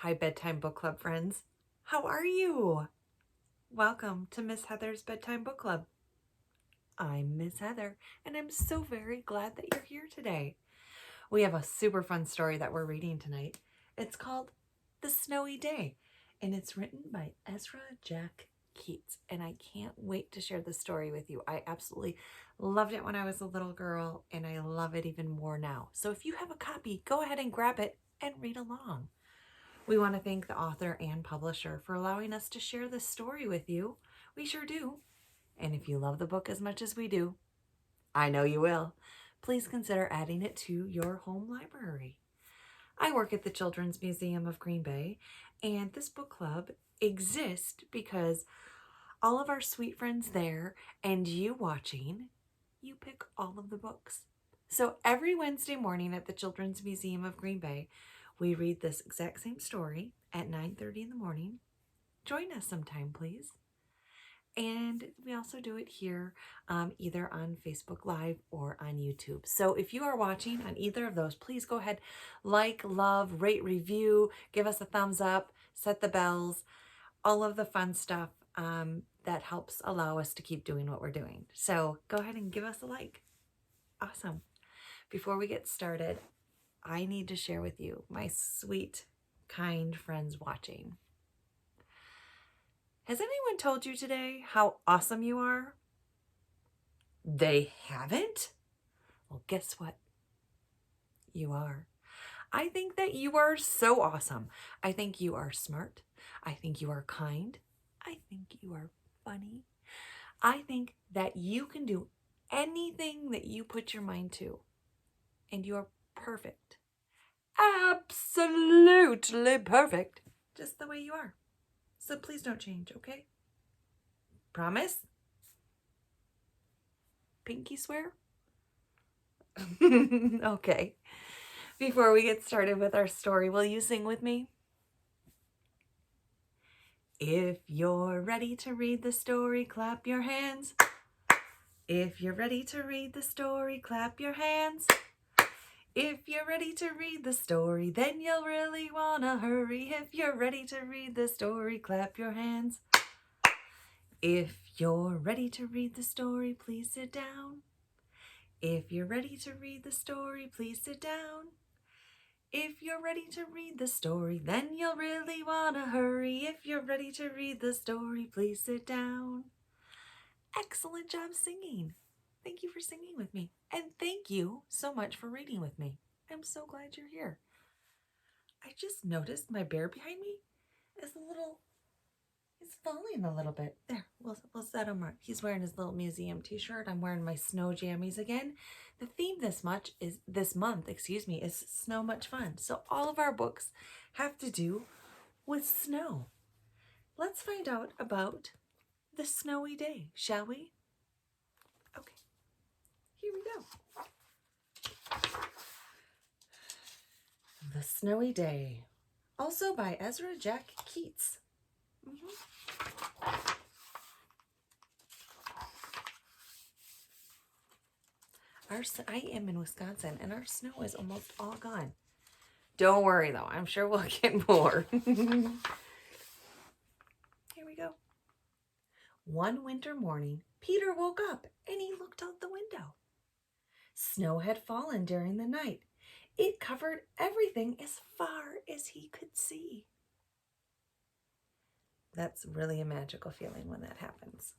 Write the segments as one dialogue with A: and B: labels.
A: Hi, Bedtime Book Club friends. How are you? Welcome to Miss Heather's Bedtime Book Club. I'm Miss Heather, and I'm so very glad that you're here today. We have a super fun story that we're reading tonight. It's called The Snowy Day, and it's written by Ezra Jack Keats, and I can't wait to share this story with you. I absolutely loved it when I was a little girl, and I love it even more now. So if you have a copy, go ahead and grab it and read along. We want to thank the author and publisher for allowing us to share this story with you. We sure do. And if you love the book as much as we do, I know you will, please consider adding it to your home library. I work at the Children's Museum of Green Bay, and this book club exists because all of our sweet friends there and you watching, you pick all of the books. So every Wednesday morning at the Children's Museum of Green Bay, we read this exact same story at 9:30 in the morning. Join us sometime, please. And we also do it here either on Facebook Live or on YouTube. So if you are watching on either of those, please go ahead, like, love, rate, review, give us a thumbs up, set the bells, all of the fun stuff that helps allow us to keep doing what we're doing. So go ahead and give us a like. Awesome. Before we get started, I need to share with you, my sweet, kind friends watching. Has anyone told you today how awesome you are? They haven't? Well, guess what? You are. I think that you are so awesome. I think you are smart. I think you are kind. I think you are funny. I think that you can do anything that you put your mind to. And you are perfect. Absolutely perfect. Just the way you are. So please don't change, okay? Promise? Pinky swear? Okay. Before we get started with our story, will you sing with me? If you're ready to read the story, clap your hands. If you're ready to read the story, clap your hands. If you're ready to read the story, then you'll really wanna hurry. If you're ready to read the story, clap your hands. If you're ready to read the story, please sit down. If you're ready to read the story, please sit down. If you're ready to read the story, then you'll really wanna hurry. If you're ready to read the story, please sit down. Excellent job singing. Thank you for singing with me. And thank you so much for reading with me. I'm so glad you're here. I just noticed my bear behind me is he's falling a little bit. There, we'll set him right. He's wearing his little museum t-shirt. I'm wearing my snow jammies again. The theme this month is Snow Much Fun. So all of our books have to do with snow. Let's find out about the snowy day, shall we? Okay, here we go. The Snowy Day, also by Ezra Jack Keats. I am in Wisconsin, and our snow is almost all gone. Don't worry, though. I'm sure we'll get more. Here we go. One winter morning, Peter woke up, and he looked out the window. Snow had fallen during the night. It covered everything as far as he could see. That's really a magical feeling when that happens.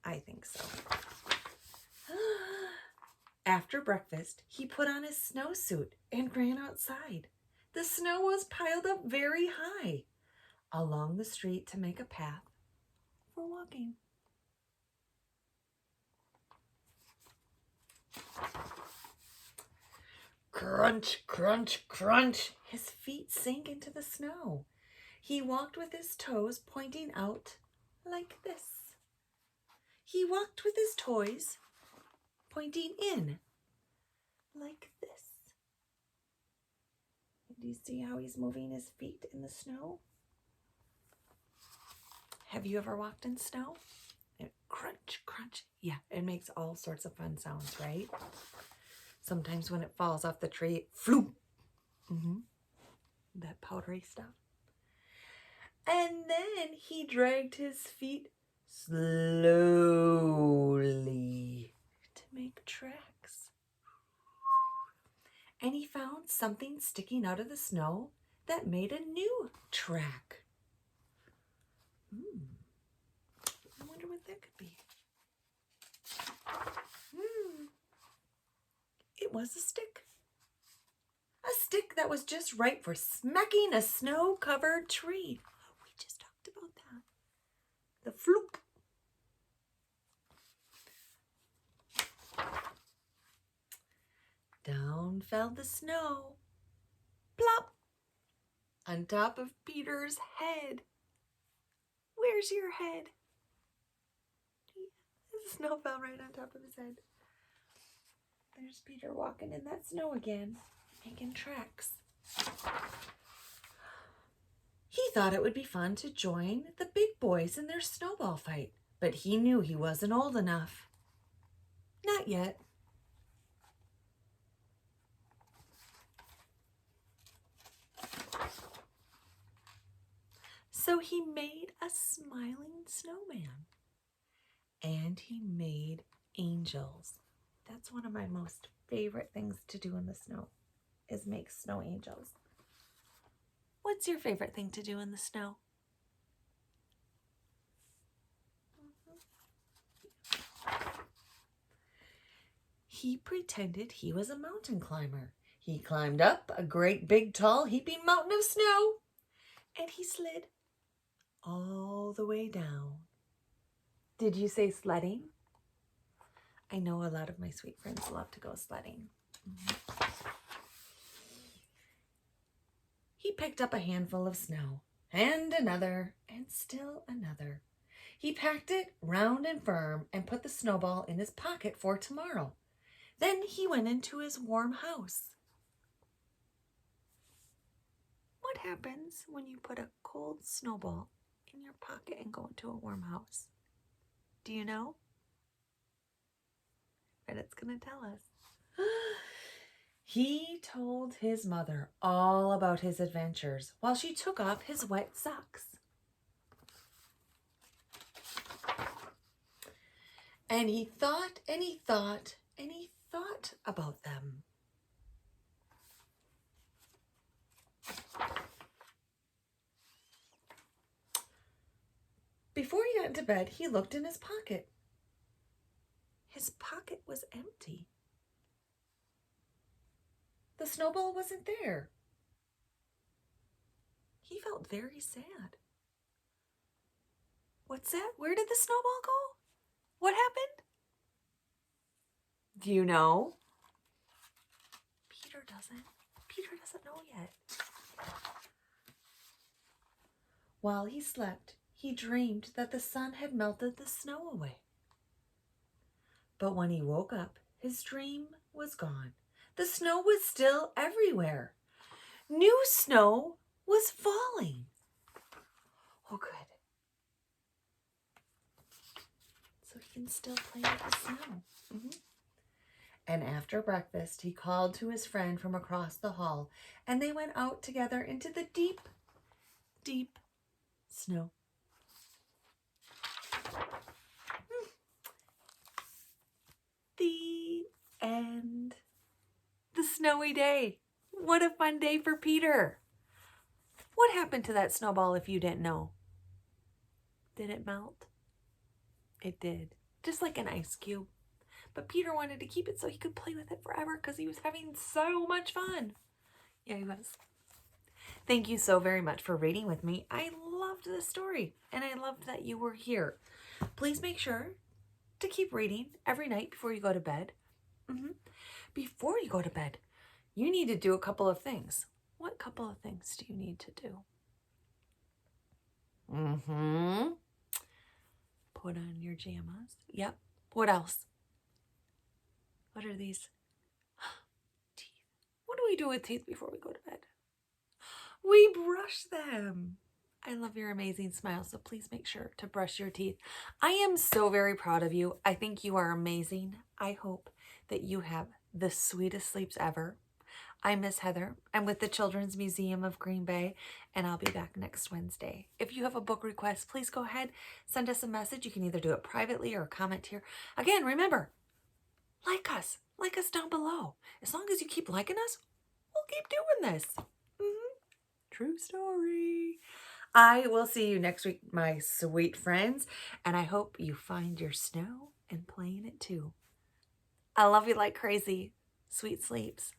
A: I think so. After breakfast, he put on his snowsuit and ran outside. The snow was piled up very high along the street to make a path for walking. Crunch, crunch, crunch. His feet sank into the snow. He walked with his toes pointing out like this. He walked with his toes pointing in like this. Do you see how he's moving his feet in the snow? Have you ever walked in snow? Crunch, crunch. Yeah, it makes all sorts of fun sounds, right? Sometimes when it falls off the tree, floop. that powdery stuff. And then he dragged his feet slowly to make tracks. And he found something sticking out of the snow that made a new track. I wonder what that could be. It was a stick. A stick that was just right for smacking a snow-covered tree. We just talked about that. The floop. Down fell the snow. Plop! On top of Peter's head. Where's your head? The snow fell right on top of his head. There's Peter walking in that snow again, making tracks. He thought it would be fun to join the big boys in their snowball fight, but he knew he wasn't old enough. Not yet. So he made a smiling snowman. And he made angels. That's one of my most favorite things to do in the snow, is make snow angels. What's your favorite thing to do in the snow? He pretended he was a mountain climber. He climbed up a great big tall heaping mountain of snow, and he slid all the way down. Did you say sledding? I know a lot of my sweet friends love to go sledding. He picked up a handful of snow, and another, and still another. He packed it round and firm and put the snowball in his pocket for tomorrow. Then he went into his warm house. What happens when you put a cold snowball in your pocket and go into a warm house? Do you know? And it's going to tell us. He told his mother all about his adventures while she took off his wet socks. And he thought and he thought and he thought about them. Before he got into bed, he looked in his pocket. His pocket was empty. The snowball wasn't there. He felt very sad. What's that? Where did the snowball go? What happened? Do you know? Peter doesn't. Peter doesn't know yet. While he slept, he dreamed that the sun had melted the snow away. But when he woke up, his dream was gone. The snow was still everywhere. New snow was falling. Oh, good. So he can still play with the snow. And after breakfast, he called to his friend from across the hall, and they went out together into the deep, deep snow. The end. The snowy day. What a fun day for Peter. What happened to that snowball if you didn't know? Did it melt? It did. Just like an ice cube. But Peter wanted to keep it so he could play with it forever because he was having so much fun. Yeah, he was. Thank you so very much for reading with me. I loved this story, and I loved that you were here. Please make sure to keep reading every night before you go to bed. Before you go to bed, you need to do a couple of things. What couple of things do you need to do? Put on your pajamas. Yep. What else? What are these? Teeth. What do we do with teeth before we go to bed? We brush them. I love your amazing smile, so please make sure to brush your teeth. I am so very proud of you. I think you are amazing. I hope that you have the sweetest sleeps ever. I'm Miss Heather. I'm with the Children's Museum of Green Bay, and I'll be back next Wednesday. If you have a book request, please go ahead, send us a message. You can either do it privately or comment here. Again, remember, like us down below. As long as you keep liking us, we'll keep doing this. True story. I will see you next week, my sweet friends, and I hope you find your snow and play in it too. I love you like crazy. Sweet sleeps.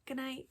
A: Good night.